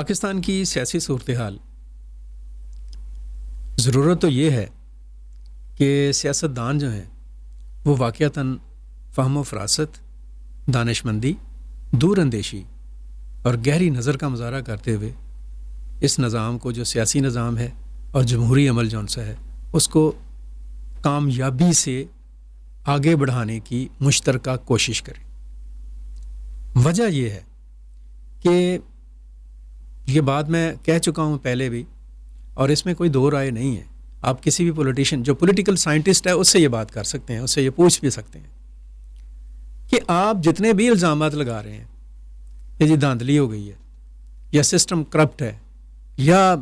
پاکستان کی سیاسی صورتحال ضرورت تو یہ ہے کہ سیاستدان جو ہیں وہ واقعتاً فہم و فراست، دانشمندی، دور اندیشی اور گہری نظر کا مظاہرہ کرتے ہوئے اس نظام کو، جو سیاسی نظام ہے اور جمہوری عمل جون سا ہے، اس کو کامیابی سے آگے بڑھانے کی مشترکہ کوشش کریں۔ وجہ یہ ہے کہ یہ بات میں کہہ چکا ہوں پہلے بھی، اور اس میں کوئی دو رائے نہیں ہے۔ آپ کسی بھی پولیٹیشین جو پولیٹیکل سائنٹسٹ ہے اس سے یہ بات کر سکتے ہیں، اس سے یہ پوچھ بھی سکتے ہیں کہ آپ جتنے بھی الزامات لگا رہے ہیں کہ جی دھاندلی ہو گئی ہے، یا سسٹم کرپٹ ہے، یا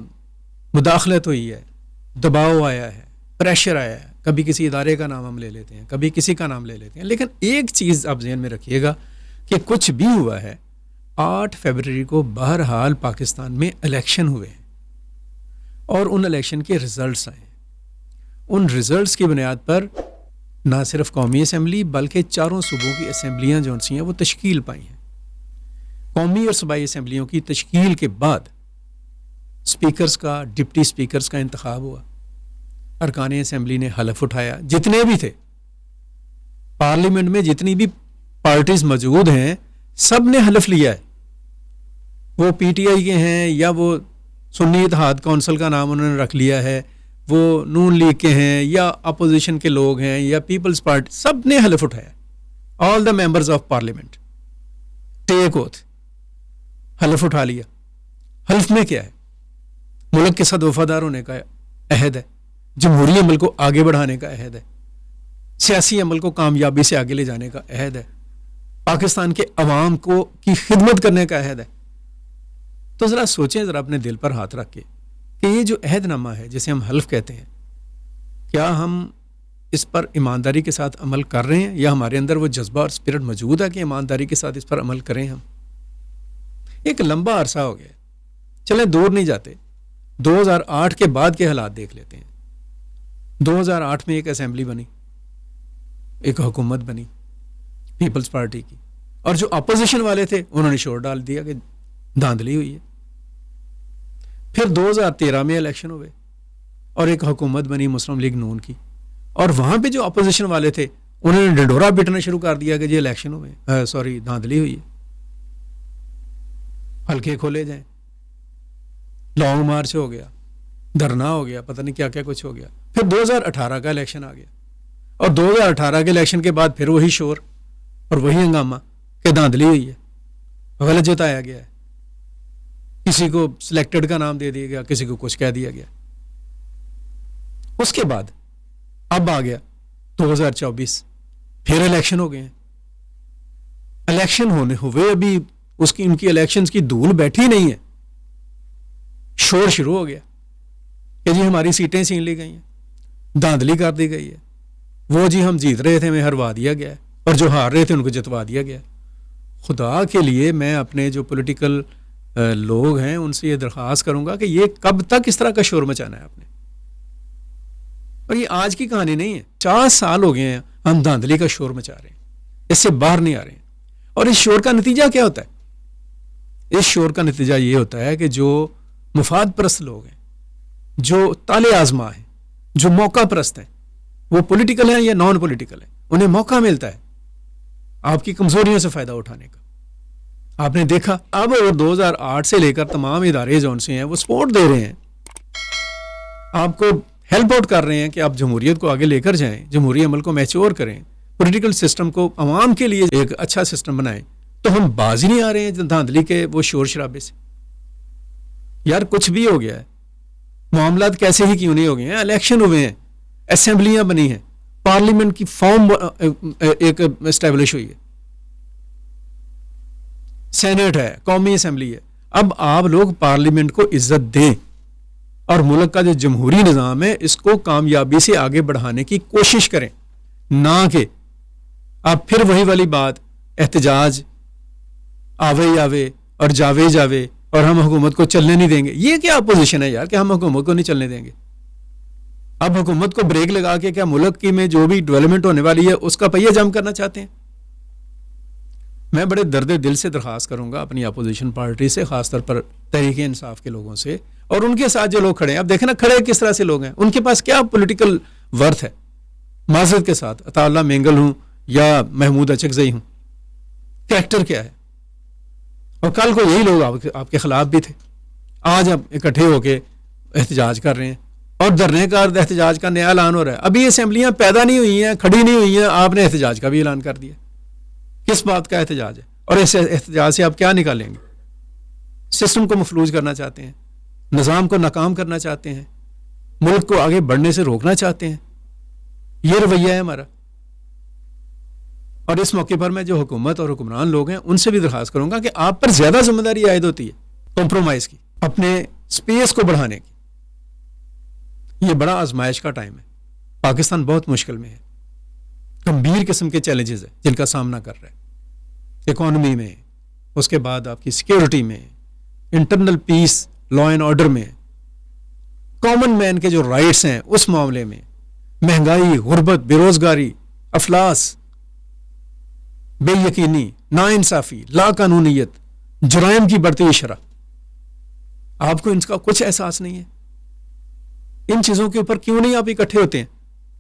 مداخلت ہوئی ہے، دباؤ آیا ہے، پریشر آیا ہے، کبھی کسی ادارے کا نام ہم لے لیتے ہیں، کبھی کسی کا نام لے لیتے ہیں، لیکن ایک چیز آپ ذہن میں رکھیے گا کہ کچھ بھی ہوا ہے، 8 فروری کو بہرحال پاکستان میں الیکشن ہوئے ہیں اور ان الیکشن کے ریزلٹس آئے ہیں۔ ان ریزلٹس کی بنیاد پر نہ صرف قومی اسمبلی بلکہ چاروں صوبوں کی اسمبلیاں جو سی ہیں وہ تشکیل پائی ہیں۔ قومی اور صوبائی اسمبلیوں کی تشکیل کے بعد سپیکرز کا، ڈپٹی سپیکرز کا انتخاب ہوا، ارکان اسمبلی نے حلف اٹھایا، جتنے بھی تھے پارلیمنٹ میں، جتنی بھی پارٹیز موجود ہیں سب نے حلف لیا ہے۔ وہ پی ٹی آئی کے ہیں یا وہ سنی اتحاد کونسل کا نام انہوں نے رکھ لیا ہے، وہ نون لیگ کے ہیں یا اپوزیشن کے لوگ ہیں یا پیپلز پارٹی، سب نے حلف اٹھایا۔ All the members of parliament take oath, حلف اٹھا لیا۔ حلف میں کیا ہے؟ ملک کے ساتھ وفادار ہونے کا عہد ہے، جمہوری عمل کو آگے بڑھانے کا عہد ہے، سیاسی عمل کو کامیابی سے آگے لے جانے کا عہد ہے، پاکستان کے عوام کو کی خدمت کرنے کا عہد ہے۔ تو ذرا سوچیں، ذرا اپنے دل پر ہاتھ رکھ کے کہ یہ جو عہد نامہ ہے جسے ہم حلف کہتے ہیں، کیا ہم اس پر ایمانداری کے ساتھ عمل کر رہے ہیں، یا ہمارے اندر وہ جذبہ اور اسپرٹ موجود ہے کہ ایمانداری کے ساتھ اس پر عمل کریں؟ ہم ایک لمبا عرصہ ہو گیا، چلیں دور نہیں جاتے، 2008 کے بعد کے حالات دیکھ لیتے ہیں۔ 2008 میں ایک اسمبلی بنی، ایک حکومت بنی پیپلز پارٹی کی، اور جو اپوزیشن والے تھے انہوں نے شور ڈال دیا کہ دھاندلی ہوئی ہے۔ پھر 2013 میں الیکشن ہوئے اور ایک حکومت بنی مسلم لیگ نون کی، اور وہاں پہ جو اپوزیشن والے تھے انہوں نے ڈنڈورا پیٹنا شروع کر دیا کہ جی الیکشن ہوئے، دھاندلی ہوئی ہے، حلقے کھولے جائیں، لانگ مارچ ہو گیا، دھرنا ہو گیا، پتہ نہیں کیا کیا کچھ ہو گیا۔ پھر 2018 کا الیکشن آ گیا، اور 2018 کے الیکشن کے بعد پھر وہی شور اور وہی ہنگامہ کہ دھاندلی ہوئی ہے، غلط جتایا گیا ہے، کسی کو سلیکٹڈ کا نام دے دیا گیا، کسی کو کچھ کہہ دیا گیا۔ اس کے بعد اب آ گیا 2024، پھر الیکشن ہو گئے ہیں۔ الیکشن ہوئے ابھی ان کی الیکشنز کی دھول بیٹھی نہیں ہے، شور شروع ہو گیا کہ جی ہماری سیٹیں چھین لی گئی ہیں، دھاندلی کر دی گئی ہے، وہ جی ہم جیت رہے تھے ہمیں ہروا دیا گیا ہے، اور جو ہار رہے تھے ان کو جتوا دیا گیا۔ خدا کے لیے میں اپنے جو پولیٹیکل لوگ ہیں ان سے یہ درخواست کروں گا کہ یہ کب تک اس طرح کا شور مچانا ہے آپ نے؟ اور یہ آج کی کہانی نہیں ہے، 4 سال ہو گئے ہیں ہم دھاندلی کا شور مچا رہے ہیں، اس سے باہر نہیں آ رہے ہیں۔ اور اس شور کا نتیجہ کیا ہوتا ہے؟ اس شور کا نتیجہ یہ ہوتا ہے کہ جو مفاد پرست لوگ ہیں، جو تالے آزما ہیں، جو موقع پرست ہیں، وہ پولیٹیکل ہیں یا نان پولیٹیکل ہیں، انہیں موقع ملتا ہے آپ کی کمزوریوں سے فائدہ اٹھانے کا۔ آپ نے دیکھا اب 2008 سے لے کر تمام ادارے جون سے ہیں وہ سپورٹ دے رہے ہیں، آپ کو ہیلپ آؤٹ کر رہے ہیں کہ آپ جمہوریت کو آگے لے کر جائیں، جمہوری عمل کو میچور کریں، پولیٹیکل سسٹم کو عوام کے لیے ایک اچھا سسٹم بنائیں۔ تو ہم باز ہی نہیں آ رہے ہیں دھاندلی کے وہ شور شرابے سے۔ یار کچھ بھی ہو گیا ہے، معاملات کیسے ہی کیوں نہیں ہو گئے ہیں، الیکشن ہوئے ہیں، اسمبلیاں بنی ہیں، پارلیمنٹ کی فارم ایک اسٹیبلش ہوئی ہے، سینٹ ہے، قومی اسمبلی ہے۔ اب آپ لوگ پارلیمنٹ کو عزت دیں اور ملک کا جو جمہوری نظام ہے اس کو کامیابی سے آگے بڑھانے کی کوشش کریں، نہ کہ آپ پھر وہی والی بات احتجاج آوے اور جاوے اور ہم حکومت کو چلنے نہیں دیں گے۔ یہ کیا اپوزیشن ہے یار کہ ہم حکومت کو نہیں چلنے دیں گے؟ اب حکومت کو بریک لگا کے کیا ملک کی میں جو بھی ڈیولپمنٹ ہونے والی ہے اس کا پہیہ جم کرنا چاہتے ہیں؟ میں بڑے درد دل سے درخواست کروں گا اپنی اپوزیشن پارٹی سے، خاص طور پر تحریک انصاف کے لوگوں سے، اور ان کے ساتھ جو لوگ کھڑے ہیں، اب دیکھیں نا کھڑے کس طرح سے لوگ ہیں، ان کے پاس کیا پولیٹیکل ورتھ ہے، معذرت کے ساتھ عطا اللہ مینگل ہوں یا محمود اچکزئی ہوں، کریکٹر کیا ہے؟ اور کل کو یہی لوگ آپ کے خلاف بھی تھے، آج آپ اکٹھے ہو کے احتجاج کر رہے ہیں، اور دھرنے کا احتجاج کا نیا اعلان ہو رہا ہے. ابھی اسمبلیاں پیدا نہیں ہوئی ہیں، کھڑی نہیں ہوئی ہیں، آپ نے احتجاج کا بھی اعلان کر دیا. کس بات کا احتجاج ہے؟ اور اس احتجاج سے آپ کیا نکالیں گے؟ سسٹم کو مفلوج کرنا چاہتے ہیں، نظام کو ناکام کرنا چاہتے ہیں، ملک کو آگے بڑھنے سے روکنا چاہتے ہیں. یہ رویہ ہے ہمارا. اور اس موقع پر میں جو حکومت اور حکمران لوگ ہیں ان سے بھی درخواست کروں گا کہ آپ پر زیادہ ذمہ داری عائد ہوتی ہے کمپرومائز کی، اپنے سپیس کو بڑھانے کی. یہ بڑا آزمائش کا ٹائم ہے. پاکستان بہت مشکل میں ہے، گمبھیر قسم کے چیلنجز ہیں جن کا سامنا کر رہا ہے، اکانومی میں، اس کے بعد آپ کی سیکیورٹی میں، internal peace, law and order میں، کامن مین کے جو رائٹس ہیں اس معاملے میں، مہنگائی، غربت، بے روزگاری، افلاس، بے یقینی، ناانصافی، لا قانونیت، جرائم کی بڑھتی ہوئی شرح. آپ کو ان کا کچھ احساس نہیں ہے؟ ان چیزوں کے اوپر کیوں نہیں آپ اکٹھے ہوتے ہیں؟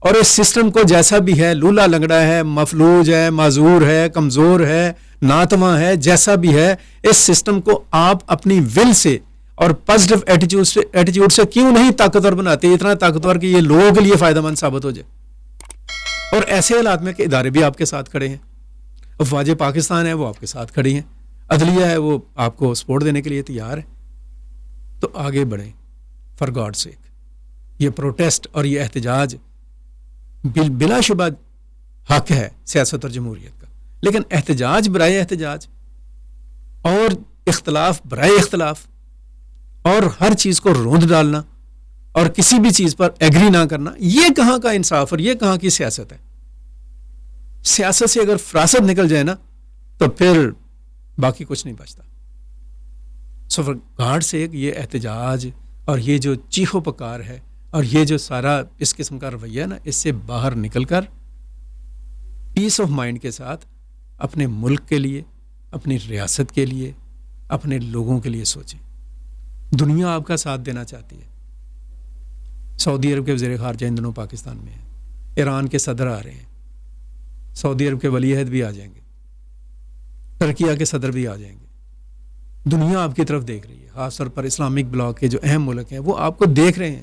اور اس سسٹم کو جیسا بھی ہے، لولا لنگڑا ہے، مفلوج ہے، معذور ہے، کمزور ہے، ناتواں ہے، جیسا بھی ہے، اس سسٹم کو آپ اپنی ول سے اور پازیٹیو ایٹیٹیوڈ سے کیوں نہیں طاقتور بناتے؟ اتنا طاقتور کہ یہ لوگوں کے لیے فائدہ مند ثابت ہو جائے. اور ایسے حالات میں کہ ادارے بھی آپ کے ساتھ کھڑے ہیں، افواج پاکستان ہے وہ آپ کے ساتھ کھڑی ہیں، عدلیہ ہے وہ آپ کو سپورٹ دینے کے لیے تیار ہے. تو آگے بڑھیں فار گاڈ سیک. یہ پروٹیسٹ اور یہ احتجاج بلا شبہ حق ہے سیاست اور جمہوریت کا، لیکن احتجاج برائے احتجاج اور اختلاف برائے اختلاف اور ہر چیز کو روند ڈالنا اور کسی بھی چیز پر ایگری نہ کرنا، یہ کہاں کا انصاف اور یہ کہاں کی سیاست ہے؟ سیاست سے اگر فراست نکل جائے نا تو پھر باقی کچھ نہیں بچتا. سو فار گاڈ سیک یہ احتجاج اور یہ جو چیخو پکار ہے اور یہ جو سارا اس قسم کا رویہ نا، اس سے باہر نکل کر پیس آف مائنڈ کے ساتھ اپنے ملک کے لیے، اپنی ریاست کے لیے، اپنے لوگوں کے لیے سوچیں. دنیا آپ کا ساتھ دینا چاہتی ہے. سعودی عرب کے وزیر خارجہ ان دنوں پاکستان میں ہیں، ایران کے صدر آ رہے ہیں، سعودی عرب کے ولی عہد بھی آ جائیں گے، ترکیہ کے صدر بھی آ جائیں گے. دنیا آپ کی طرف دیکھ رہی ہے، خاص طور پر اسلامک بلاک کے جو اہم ملک ہیں وہ آپ کو دیکھ رہے ہیں.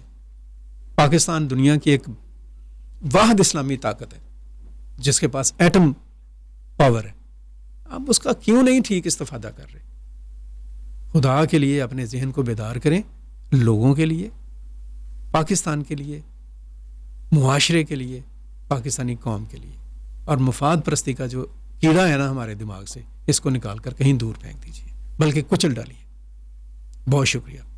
پاکستان دنیا کی ایک واحد اسلامی طاقت ہے جس کے پاس ایٹم پاور ہے. آپ اس کا کیوں نہیں ٹھیک استفادہ کر رہے؟ خدا کے لیے اپنے ذہن کو بیدار کریں، لوگوں کے لیے، پاکستان کے لیے، معاشرے کے لیے، پاکستانی قوم کے لیے. اور مفاد پرستی کا جو کیڑا ہے نا ہمارے دماغ سے، اس کو نکال کر کہیں دور پھینک دیجیے، بلکہ کچل ڈالیے. بہت شکریہ.